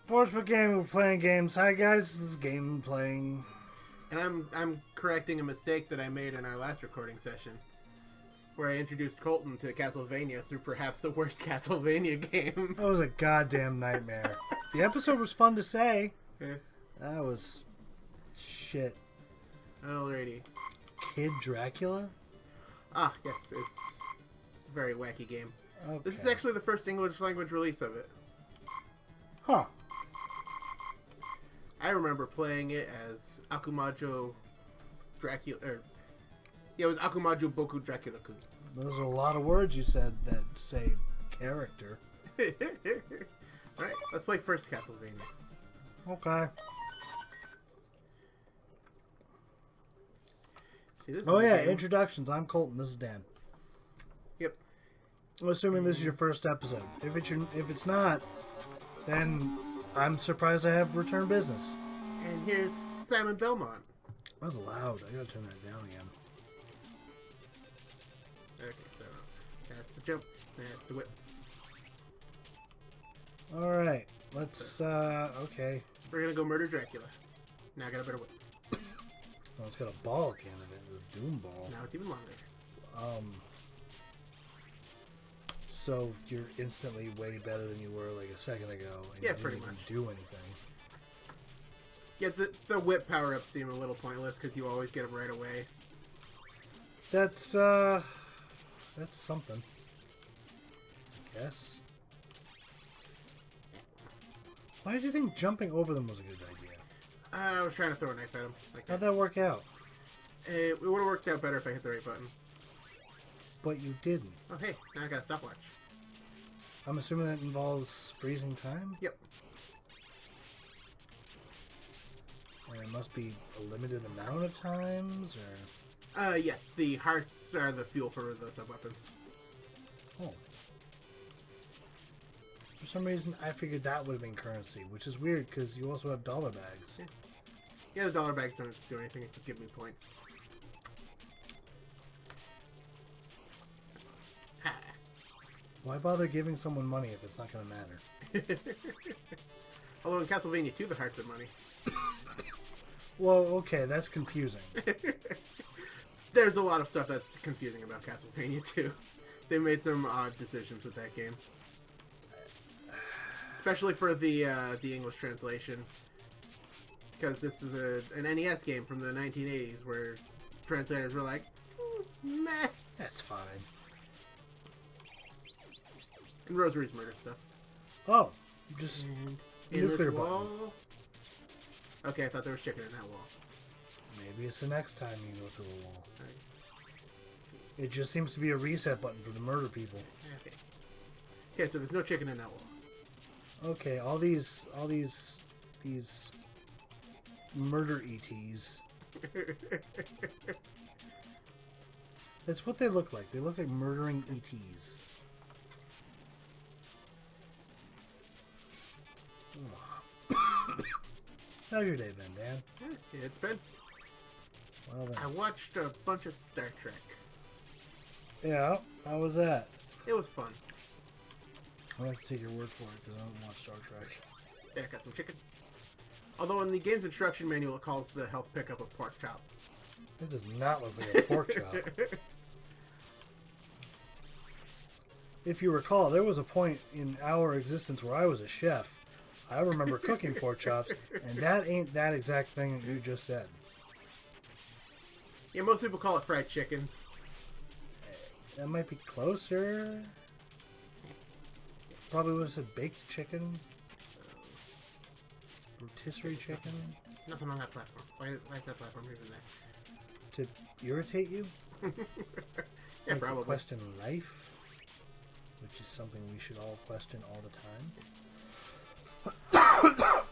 Forceful Gaming, we're playing games. Hi guys, this is Game Playing. And I'm correcting a mistake that I made in our last recording session, where I introduced Colton to Castlevania through perhaps the worst Castlevania game. That was a goddamn nightmare. The episode was fun to say. Yeah. That was shit. Alrighty. Kid Dracula? Ah, yes, it's a very wacky game. Okay. This is actually the first English language release of it. Huh. I remember playing it as Akumajo Dracula. It was Akumajo Boku Dracula-kun. Those are a lot of words you said that say character. Alright, let's play first Castlevania. Okay. See, this Oh is yeah, game. introductions. I'm Colton. This is Dan. Yep. I'm assuming this is your first episode. If it's not, then I'm surprised I have return business. And here's Simon Belmont. That was loud. I gotta turn that down again. Okay, so that's the jump. That's the whip. Alright. Let's, okay. We're gonna go murder Dracula. Now I got a better whip. Well, it's got a ball can in it. A Doom ball. Now it's even longer. So you're instantly way better than you were like a second ago. And Yeah, you didn't pretty even much. do anything. Yeah, the whip power-ups seem a little pointless because you always get them right away. That's something. I guess. Why did you think jumping over them was a good idea? I was trying to throw a knife at him. Like How'd that. that work out? It would have worked out better if I hit the right button. But you didn't. Oh, hey, now I got a stopwatch. I'm assuming that involves freezing time? Yep. And it must be a limited amount of times, or... Yes, the hearts are the fuel for the sub-weapons. Oh. For some reason, I figured that would have been currency, which is weird, because you also have dollar bags. Yeah, the dollar bags don't do anything except give me points. Ha. Why bother giving someone money if it's not going to matter? Although in Castlevania 2, the hearts are money. Well, okay, that's confusing. There's a lot of stuff that's confusing about Castlevania 2. They made some odd decisions with that game. Especially for the English translation. Because this is an NES game from the 1980s where translators were like, meh. That's fine. And Rosary's murder stuff. Oh, just In nuclear this button. wall... Okay, I thought there was chicken in that wall. Maybe it's the next time you go through a wall. Right. It just seems to be a reset button for the murder people. Okay. Okay, so there's no chicken in that wall. Okay, all these murder ETs. That's what they look like. They look like murdering ETs. How's your day been, Dan? Yeah, it's been. Well then. I watched a bunch of Star Trek. Yeah, how was that? It was fun. I'll have to take your word for it because I don't watch Star Trek. Yeah, I got some chicken. Although in the game's instruction manual it calls the health pickup a pork chop. It does not look like a pork chop. If you recall, there was a point in our existence where I was a chef. I remember cooking pork chops, and that ain't that exact thing that you just said. Yeah, most people call it fried chicken. That might be closer. Probably would have said baked chicken. Rotisserie chicken. Nothing on that platform. Why is that platform even there? To irritate you? Yeah, Make you probably. question life, which is something we should all question all the time. Ow.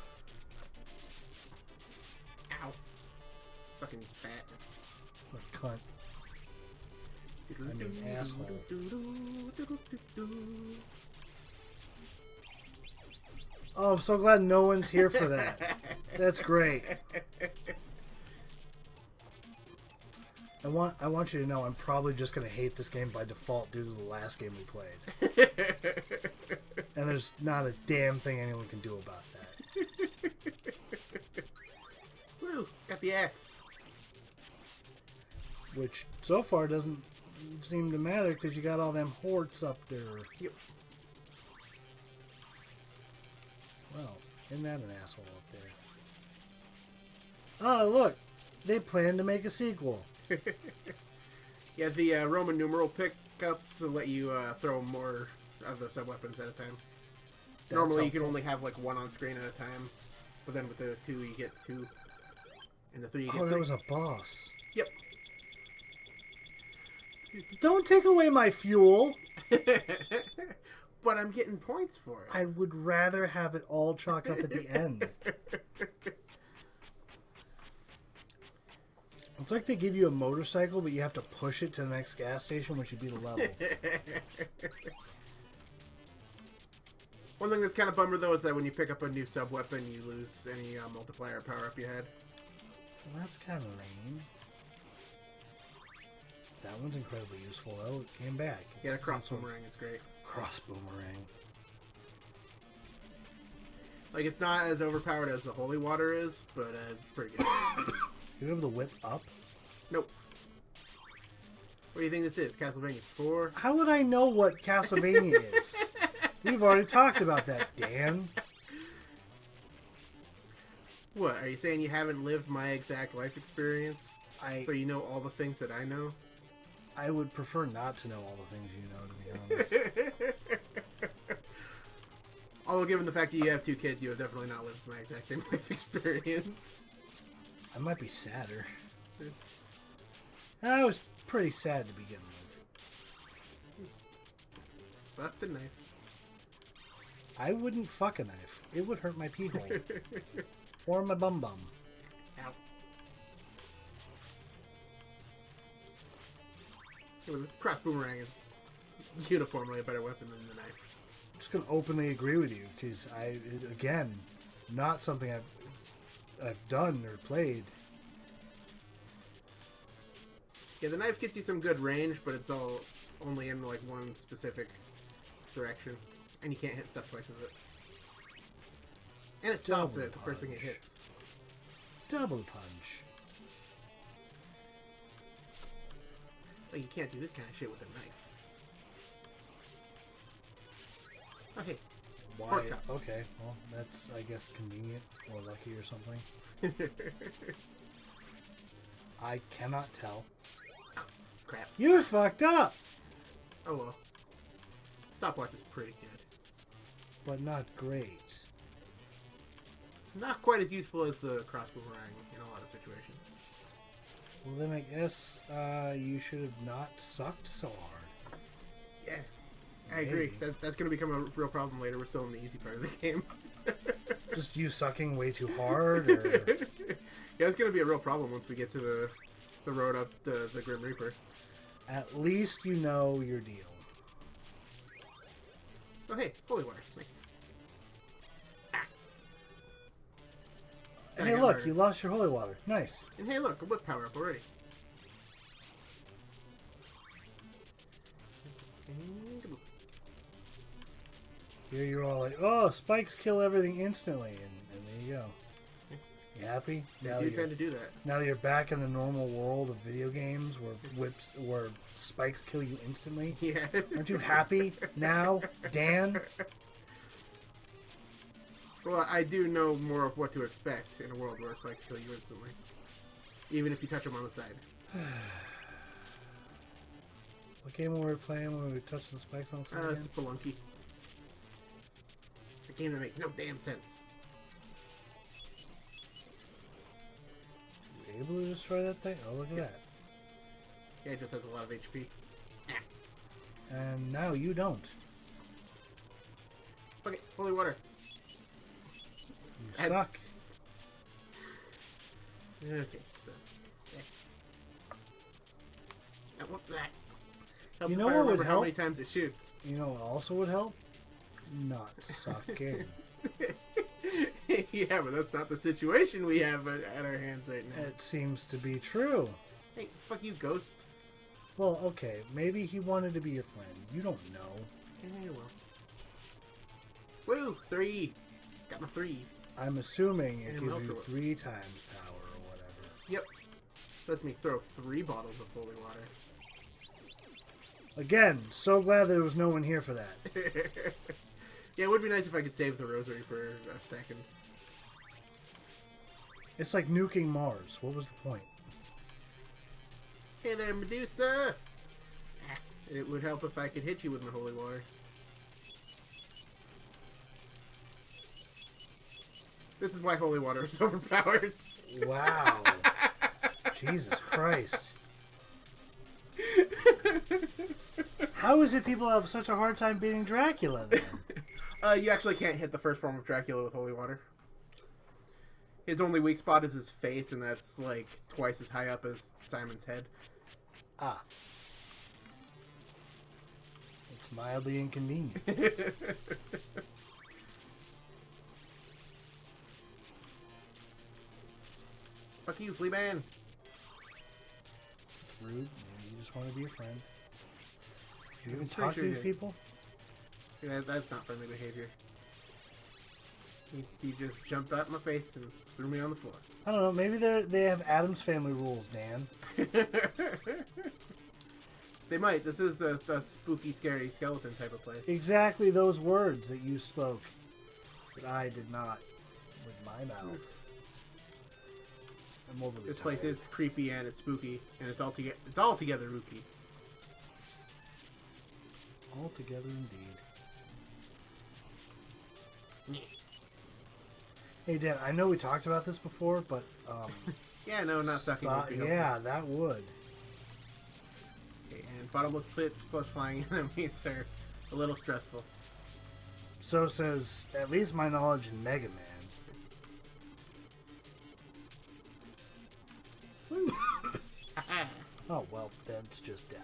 Fucking fat. What cunt. I mean asshole. Oh, I'm so glad no one's here for that. That's great. I want you to know I'm probably just going to hate this game by default due to the last game we played. And there's not a damn thing anyone can do about that. got the axe. Which, so far, doesn't seem to matter because you got all them horts up there. Yep. Well, isn't that an asshole up there? Oh, look! They plan to make a sequel. Yeah, the Roman numeral pickups will let you throw more of the sub-weapons at a time. Normally you can only have like one on screen at a time, but then with the 2 you get 2, and the 3 you get 3. Oh, there was a boss. Yep. Don't take away my fuel! But I'm getting points for it. I would rather have it all chalk up at the end. It's like they give you a motorcycle, but you have to push it to the next gas station, which would be the level. One thing that's kind of bummer, though, is that when you pick up a new sub-weapon, you lose any multiplier power-up you had. Well, that's kind of lame. That one's incredibly useful, though. It came back. Yeah, the cross boomerang is great. Cross boomerang. Like, it's not as overpowered as the holy water is, but it's pretty good. You able to whip up? Nope. What do you think this is? Castlevania 4? How would I know what Castlevania is? We've already talked about that, Dan. What, are you saying you haven't lived my exact life experience? So you know all the things that I know? I would prefer not to know all the things you know, to be honest. Although given the fact that you have 2 kids, you have definitely not lived my exact same life experience. I might be sadder. I was pretty sad to begin with. Fuck the knife. I wouldn't fuck a knife. It would hurt my pee hole. Or my bum bum. Ow. Yeah, the cross boomerang is uniformly a better weapon than the knife. I'm just going to openly agree with you, because again, not something I've done or played. Yeah, the knife gets you some good range, but it's all only in like one specific direction, and you can't hit stuff twice with it. And it stops Double it the first thing it punch. hits. Double punch. Like, you can't do this kind of shit with a knife. Okay. Why? Pork chop. Okay, well, that's, I guess, convenient or lucky or something. I cannot tell. Crap. You fucked up! Oh well. Stopwatch is pretty good. But not great. Not quite as useful as the cross boomerang in a lot of situations. Well, then I guess you should have not sucked so hard. Yeah, I agree. That's going to become a real problem later. We're still in the easy part of the game. Just you sucking way too hard, or... Yeah, it's going to be a real problem once we get to the road up the Grim Reaper. At least you know your deal. Oh, hey, holy water. Nice. Hey, look, you lost your holy water. Nice. And hey, look, a whip power up already. Here you're all like, oh, spikes kill everything instantly, and there you go. You happy? I do tend to do that. Now that you're back in the normal world of video games where spikes kill you instantly. Yeah. Aren't you happy now, Dan? Well, I do know more of what to expect in a world where spikes kill you instantly. Even if you touch them on the side. What game were we playing when we touched the spikes on the side? It's Spelunky. A game that makes no damn sense. You able to destroy that thing? Oh, look at that. Yeah, it just has a lot of HP. And now you don't. Okay, holy water. You suck. Okay, so. Yeah. What's that? Helps You know if I what would remember how help? many times it shoots. You know what also would help? Not sucking. Yeah, but that's not the situation we have at our hands right now. It seems to be true. Hey, fuck you, ghost. Well, okay, maybe he wanted to be your friend. You don't know. Yeah, well. Woo! 3! Got my 3. I'm assuming it And gives Melter you was- 3 times power or whatever. Yep. Lets me throw 3 bottles of holy water. Again, so glad there was no one here for that. Yeah, it would be nice if I could save the rosary for a second. It's like nuking Mars. What was the point? Hey there, Medusa! It would help if I could hit you with my holy water. This is why holy water is overpowered. Wow. Jesus Christ. How is it people have such a hard time beating Dracula then? You actually can't hit the first form of Dracula with holy water. His only weak spot is his face, and that's like twice as high up as Simon's head. Ah. It's mildly inconvenient. Fuck you, flea man. Rude. Maybe you just want to be a friend. Do you even Pretty talk to sure these you- people? Yeah, that's not friendly behavior. He just jumped out in my face and threw me on the floor. I don't know. Maybe they have Addams Family rules, Dan. They might. This is a spooky, scary skeleton type of place. Exactly those words that you spoke. That I did not with my mouth. I'm overly This place tired. is creepy and it's spooky and it's all together rookie. Altogether indeed. Hey Dan, I know we talked about this before, but Yeah, no, not sucking. would be helpful. yeah, that would. Okay, and bottomless pits plus flying enemies are a little stressful. So says at least my knowledge in Mega Man. Oh well, that's just death.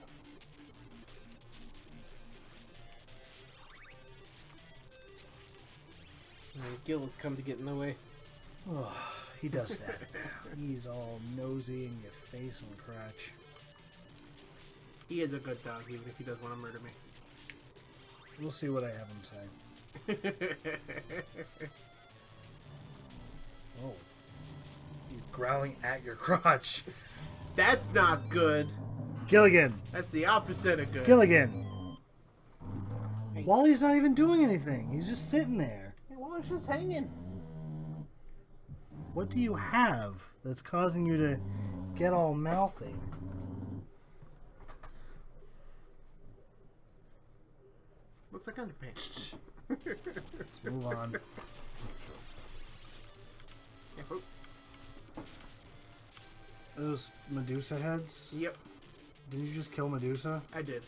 Gil has come to get in the way. Oh, he does that. He's all nosy in your face and crotch. He is a good dog, even if he does want to murder me. We'll see what I have him say. Oh, he's growling at your crotch. That's not good. Gilligan, That's the opposite of good. Gilligan. Hey. Wally's not even doing anything. He's just sitting there. Well, it's just hanging. What do you have that's causing you to get all mouthy? Looks like underpants. Let's move on. Yeah, oh, Those Medusa heads? yep, Did you just kill Medusa? I did.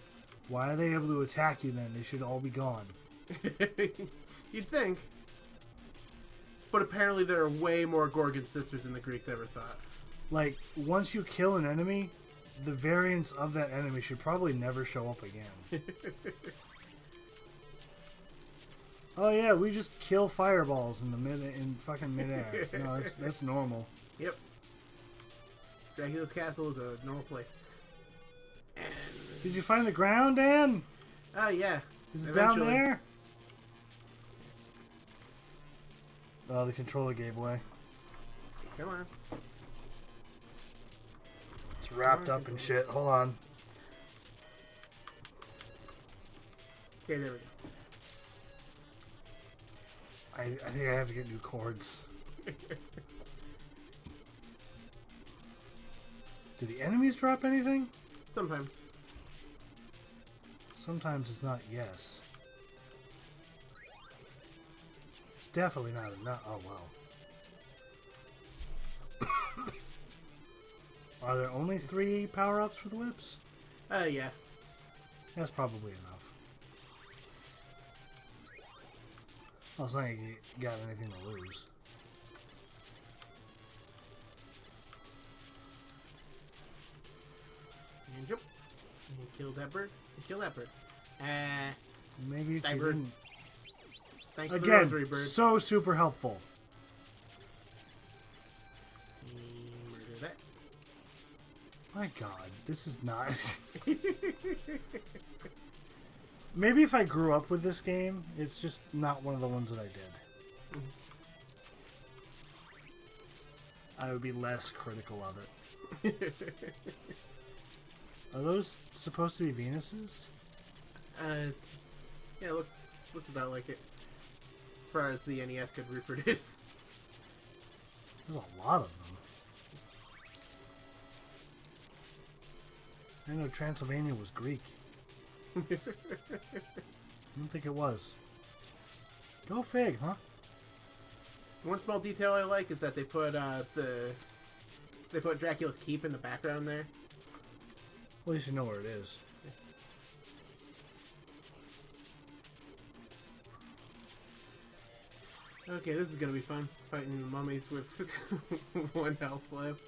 Why are they able to attack you then? They should all be gone. You'd think. But apparently there are way more Gorgon sisters than the Greeks ever thought. Like, once you kill an enemy, the variants of that enemy should probably never show up again. Oh yeah, we just kill fireballs in fucking midair. No, that's normal. Yep. Dracula's Castle is a normal place. And, Did you find the ground, Dan? oh yeah. Is it Eventually. down there? Oh, the controller gave way. Come on. It's wrapped up in shit. Hold on. Okay, there we go. I think I have to get new cords. Do the enemies drop anything? Sometimes. Sometimes it's not yes. It's definitely not enough. Oh, wow. Are there only 3 power-ups for the whips? Yeah. That's probably enough. Well, it's not like you got anything to lose. And jump. And kill that bird. And kill that bird. Maybe if Die, you bird. didn't... Thanks for the Again, rosary, bird. so super helpful. Murder that. My god, this is not... Maybe if I grew up with this game, it's just not one of the ones that I did. I would be less critical of it. Are those supposed to be Venuses? Yeah, looks about like it. As far as the NES could reproduce. There's a lot of them. I know Transylvania was Greek. I don't think it was. Go fig, huh? One small detail I like is that they put Dracula's keep in the background there. Well, at least you know where it is. Okay, this is gonna be fun. Fighting mummies with 1 health left.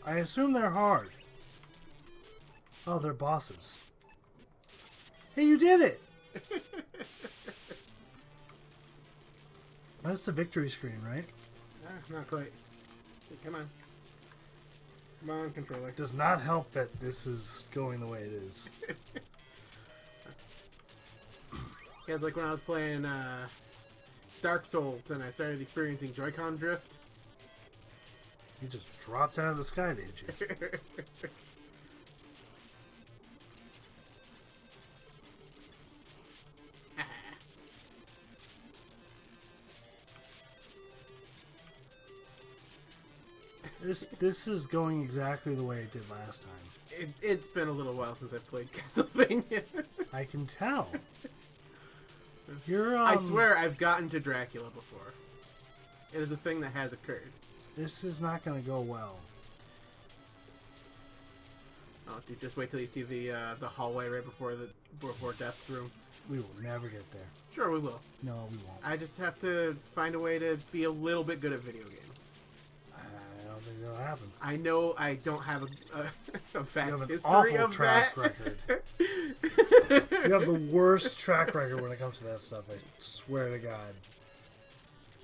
I assume they're hard. Oh, they're bosses. Hey, you did it! That's the victory screen, right? Not quite. Hey, come on. Come on, controller. Does not help that this is going the way it is. Yeah, it's like when I was playing Dark Souls and I started experiencing Joy-Con drift. You just dropped out of the sky, did you? This is going exactly the way it did last time. It's been a little while since I've played Castlevania. I can tell. You're, I swear I've gotten to Dracula before. It is a thing that has occurred. This is not going to go well. Oh, dude, just wait till you see the hallway right before Death's room. We will never get there. Sure, we will. No, we won't. I just have to find a way to be a little bit good at video games. I don't think that'll happen. I know I don't have a fast You have an history awful of track that. record. You have the worst track record when it comes to that stuff. I swear to God.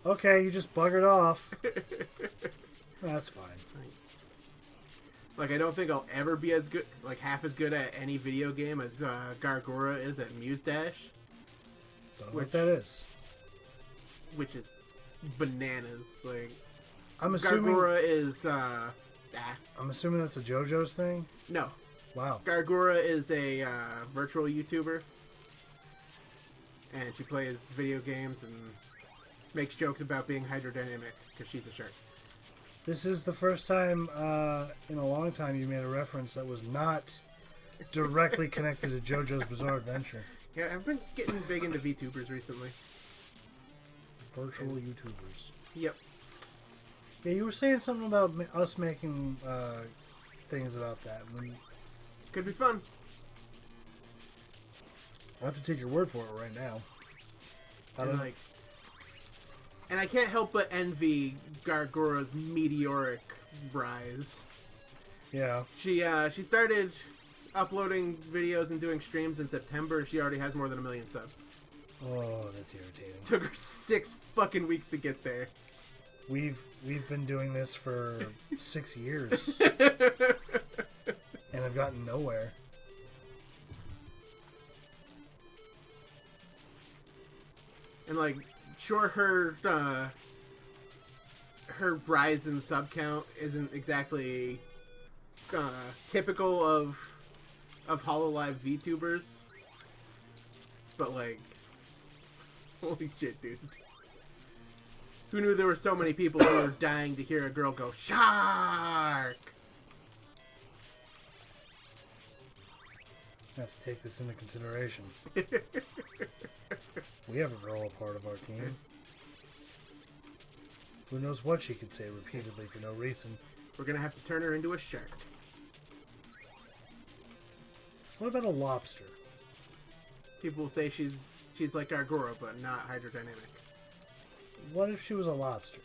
Okay, you just buggered off. That's fine. Like, I don't think I'll ever be as good, like half as good at any video game as Gargora is at Muse Dash. Don't know what that is. Which is bananas. Like, I'm assuming. Gargora is I'm assuming that's a JoJo's thing. no. Wow. Gargora is a virtual YouTuber, and she plays video games and makes jokes about being hydrodynamic because she's a shark. This is the first time in a long time you made a reference that was not directly connected to JoJo's Bizarre Adventure. Yeah, I've been getting big into VTubers recently. Virtual YouTubers. Yep. Yeah, you were saying something about us making things about that. Could be fun. I'll have to take your word for it right now. And I can't help but envy Gargora's meteoric rise. Yeah. She started uploading videos and doing streams in September. She already has more than 1 million subs. Oh, that's irritating. Took her 6 fucking weeks to get there. We've been doing this for 6 years. And I've gotten nowhere. And like, sure, her rise in sub count isn't exactly typical of HoloLive VTubers, but like, holy shit, dude! Who knew there were so many people who were dying to hear a girl go shark? I have to take this into consideration. We have a girl a part of our team. Who knows what she could say repeatedly for no reason. We're gonna have to turn her into a shark. What about a lobster? People will say she's like Gargora, but not hydrodynamic. What if she was a lobster?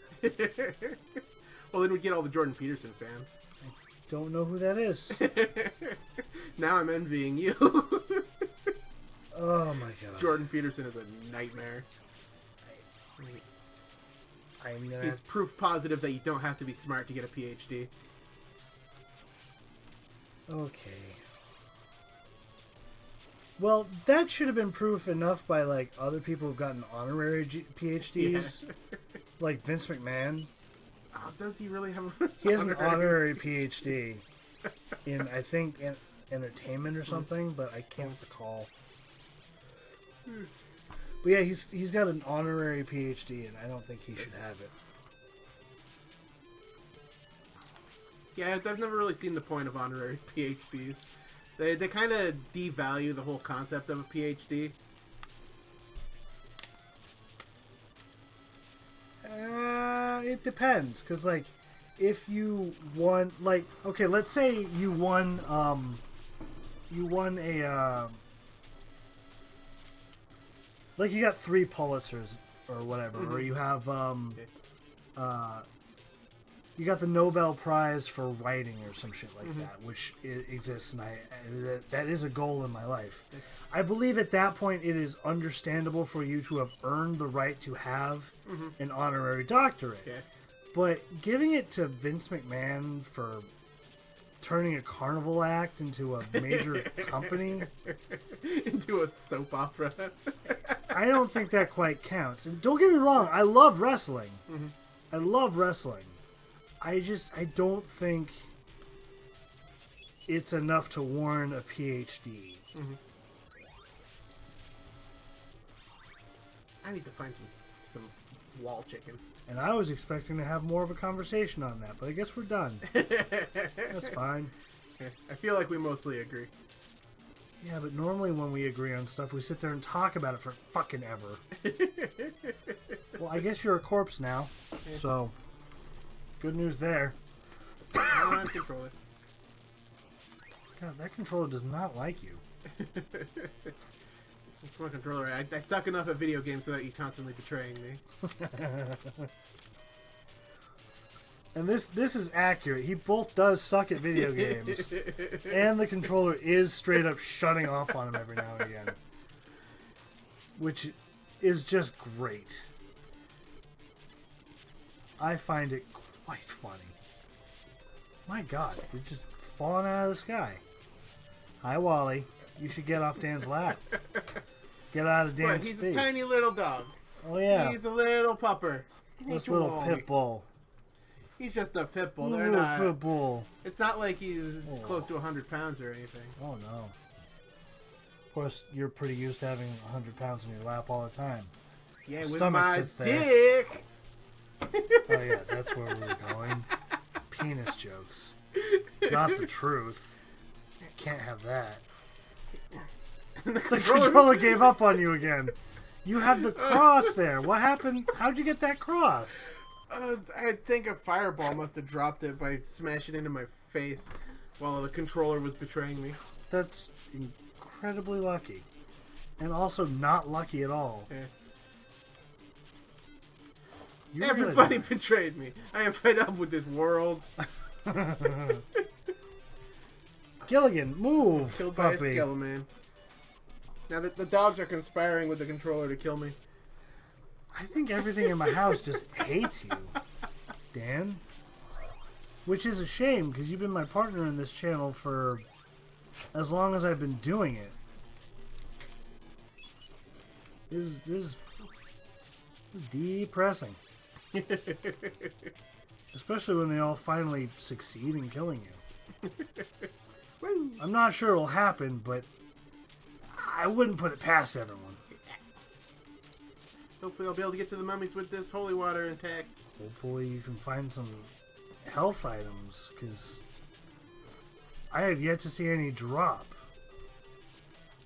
Well, then we'd get all the Jordan Peterson fans. Don't know who that is. Now I'm envying you. Oh my god. Jordan Peterson is a nightmare. He's proof positive that you don't have to be smart to get a PhD. Okay. Well, that should have been proof enough by like other people who've gotten honorary PhDs, Yeah. like Vince McMahon. Oh Oh, does he really have a He has an honorary PhD in, I think, in entertainment or something, but I can't recall. But yeah, he's got an honorary PhD, and I don't think he should have it. Yeah, I've never really seen the point of honorary PhDs. They kind of devalue the whole concept of a PhD. It depends, because, like, if you won, like, okay, let's say you won a, like, you got 3 Pulitzers or whatever, or you have, you got the Nobel Prize for writing or some shit like that, which exists, and that is a goal in my life. I believe at that point it is understandable for you to have earned the right to have an honorary doctorate. Okay. But giving it to Vince McMahon for turning a carnival act into a major company... into a soap opera. I don't think that quite counts. And don't get me wrong, I love wrestling. I love wrestling. I don't think it's enough to warrant a PhD. I need to find some wall chicken. And I was expecting to have more of a conversation on that, but I guess we're done. That's fine. I feel like we mostly agree. Yeah, but normally when we agree on stuff, we sit there and talk about it for fucking ever. Well, I guess you're a corpse now, so good news there. Come on, controller. God, that controller does not like you. Come on, controller. I suck enough at video games without you constantly betraying me. And this is accurate. He both does suck at video games, and the controller is straight up shutting off on him every now and again, which is just great. I find it quite funny. My God, you're just falling out of the sky. Hi, Wally. You should get off Dan's lap. Get out of Dan's face. He's a tiny little dog. Oh, yeah. He's a little pupper. This little pit bull. He's just a pit bull. They're not. Pit bull. It's not like he's close to 100 pounds or anything. Oh, no. Of course, you're pretty used to having 100 pounds in your lap all the time. Yeah, with my dick. Oh, yeah, that's where we were going. Penis jokes. Not the truth. Can't have that. The controller gave up on you again. You had the cross there. What happened? How'd you get that cross? I think a fireball must have dropped it by smashing into my face while the controller was betraying me. That's incredibly lucky. And also not lucky at all. Yeah. Everybody betrayed me. I am fed up with this world. Gilligan, move, Killed puppy. by a skeleton. Now that the dogs are conspiring with the controller to kill me. I think everything in my house just hates you, Dan. Which is a shame, because you've been my partner in this channel for as long as I've been doing it. This is depressing. Especially when they all finally succeed in killing you. I'm not sure it'll happen, but I wouldn't put it past everyone. Hopefully I'll be able to get to the mummies with this holy water intact. Hopefully you can find some health items, because I have yet to see any drop.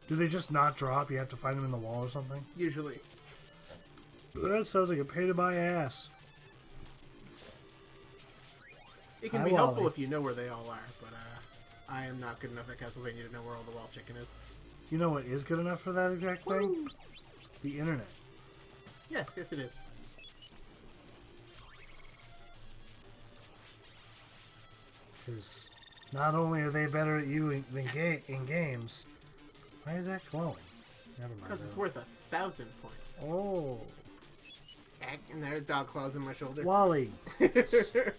Do they just not drop? You have to find them in the wall or something? Usually. That sounds like a pain in my ass. It can be helpful if you know where they all are, but I am not good enough at Castlevania to know where all the wall chicken is. You know what is good enough for that exact thing? The internet. Yes, it is. Because not only are they better at you in games, why is that glowing? Never mind. Because it's worth 1,000 points. Oh. And there are dog claws in my shoulder. Wally,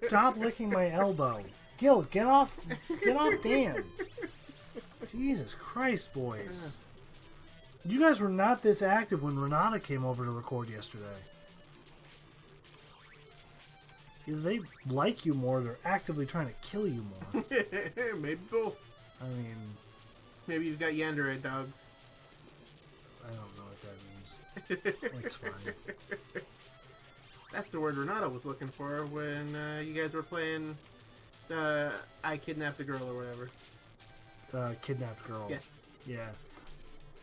stop licking my elbow. Gil, get off Dan. Jesus Christ, boys. You guys were not this active when Renata came over to record yesterday. Either they like you more, or they're actively trying to kill you more. Maybe both. I mean... Maybe you've got Yandere dogs. I don't know what that means. It's fine. That's the word Renato was looking for when you guys were playing I Kidnapped a Girl or whatever. Kidnapped Girl. Yes. Yeah.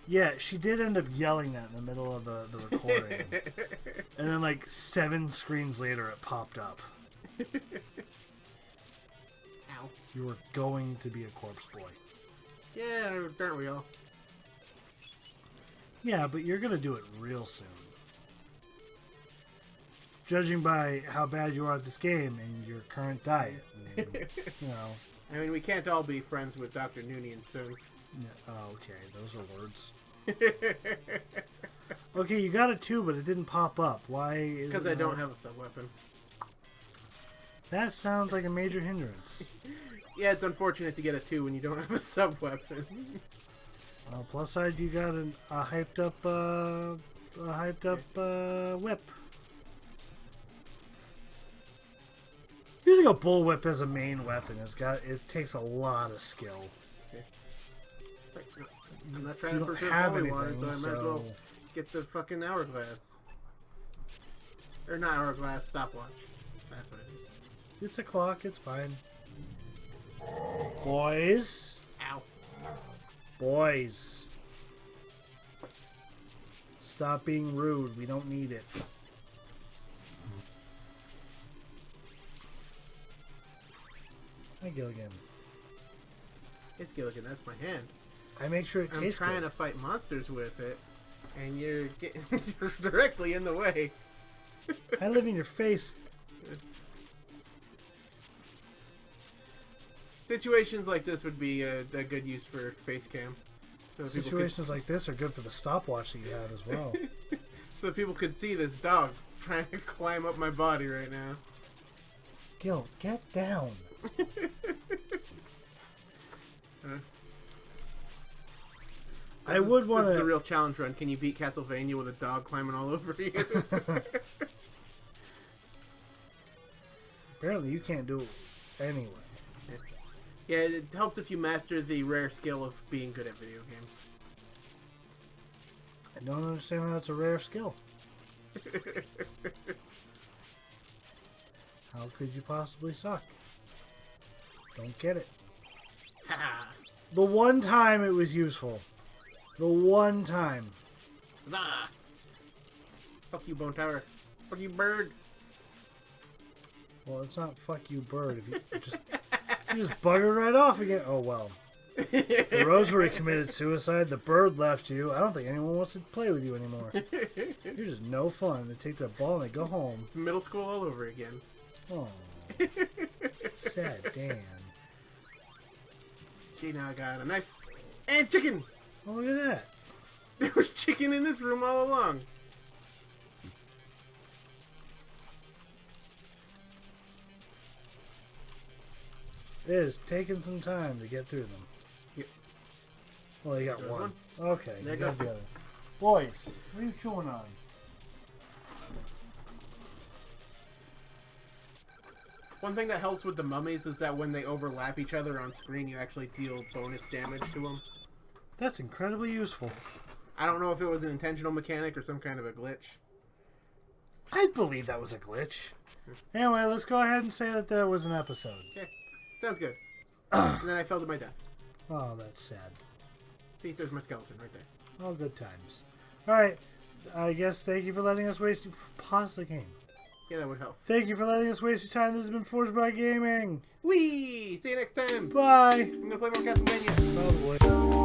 Yeah, she did end up yelling that in the middle of the recording. And then, like, 7 screens later, it popped up. Ow. You were going to be a corpse boy. Yeah, aren't we all? Yeah, but you're going to do it real soon. Judging by how bad you are at this game and your current diet. And, you know. I mean, we can't all be friends with Dr. Noonian soon. Yeah, oh, okay, those are words. Okay, you got a 2, but it didn't pop up. Why? Because I don't have a sub-weapon. That sounds like a major hindrance. Yeah, it's unfortunate to get a 2 when you don't have a sub-weapon. Plus side, you got a hyped up whip. Using a bullwhip as a main weapon it takes a lot of skill. Okay. I'm not trying to preserve holy water, so I might as well get the fucking hourglass. Or not hourglass, stopwatch. That's what it is. It's a clock, it's fine. Boys. Ow. Boys. Stop being rude. We don't need it. Hi, Gilligan. It's Gilligan, that's my hand. I make sure it tastes good. I'm trying to fight monsters with it, and you're getting you're directly in the way. I live in your face. Situations like this would be a good use for face cam. So Situations like this are good for the stopwatch that you have as well. So people could see this dog trying to climb up my body right now. Gil, get down. I would want to... This is a real challenge run. Can you beat Castlevania with a dog climbing all over you? Apparently you can't do it anyway. Yeah, it helps if you master the rare skill of being good at video games. I don't understand how that's a rare skill. How could you possibly suck? Don't get it. The one time it was useful. The one time. Ah. Fuck you, Bone Tower. Fuck you, bird. Well, it's not fuck you, bird. If you just buggered right off again. Oh, well. The Rosary committed suicide. The bird left you. I don't think anyone wants to play with you anymore. You're just no fun. They take their ball and they go home. It's middle school all over again. Oh. Sad Dan. Okay, now I got a knife. And chicken! Oh, look at that. There was chicken in this room all along. It is taking some time to get through them. Yep. Well, you got There's one. one. Okay, There you got goes the other. Boys, what are you chewing on? One thing that helps with the mummies is that when they overlap each other on screen, you actually deal bonus damage to them. That's incredibly useful. I don't know if it was an intentional mechanic or some kind of a glitch. I'd believe that was a glitch. Anyway, let's go ahead and say that there was an episode. Okay, sounds good. And then I fell to my death. Oh, that's sad. See, there's my skeleton right there. All good times. Alright, I guess thank you for letting us waste... Pause the game. Yeah, that would help. Thank you for letting us waste your time. This has been Forged by Gaming. Whee! See you next time. Bye. I'm gonna play more Castlevania. Probably.